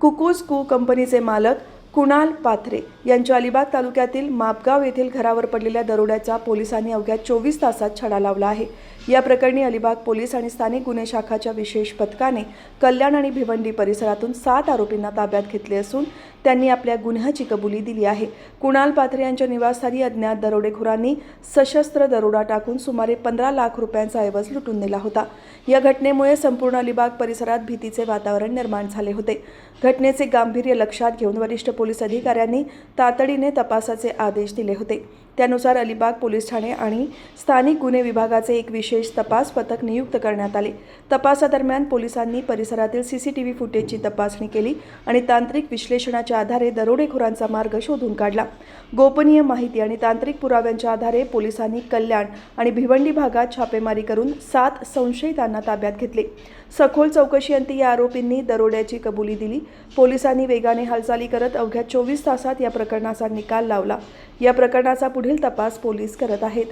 Cuckoos कंपनीचे मालक कुणाल पाथरे यांच्या अलिबाग तालुक्यातील मापगाव येथील घरावर पडलेल्या दरोड्याचा पोलिसांनी अवघ्या 24 तासात छडा लावला आहे। या प्रकरणी अलिबाग पोलीस आणि स्थानिक गुन्हे शाखाच्या विशेष पथकाने कल्याण आणि भिवंडी परिसरातून 7 आरोपींना ताब्यात घेतले असून त्यांनी आपल्या गुन्ह्याची कबुली दिली आहे। कुणाल पाथरे यांच्या निवासस्थानी अज्ञात दरोडेखोरांनी सशस्त्र दरोडा टाकून सुमारे 15 लाख रुपयांचा ऐवज लुटून नेला होता। या घटनेमुळे संपूर्ण अलिबाग परिसरात भीतीचे वातावरण निर्माण झाले होते। घटनेचे गांभीर्य लक्षात घेऊन वरिष्ठ पोलीस अधिकाऱ्यांनी तातडीने तपासाचे आदेश दिले होते। त्यानुसार अलिबाग पोलीस ठाणे आणि स्थानिक गुन्हे विभागाचे एक विशेष तपास पथक नियुक्त करण्यात आले। तपासादरम्यान पोलिसांनी परिसरातील सीसीटीव्ही फुटेजची तपासणी केली आणि तांत्रिक विश्लेषणाच्या आधारे दरोडेखोरांचा मार्ग शोधून काढला। गोपनीय माहिती आणि तांत्रिक पुराव्यांच्या आधारे पोलिसांनी कल्याण आणि भिवंडी भागात छापेमारी करून 7 संशयितांना ताब्यात घेतले। सखोल चौकशीअंती या आरोपींनी दरोड्याची कबुली दिली। पोलिसांनी वेगाने हालचाली करत अवघ्या 24 तासात या प्रकरणाचा निकाल लावला। या प्रकरणाचा पुढील तपास पोलीस करत आहेत।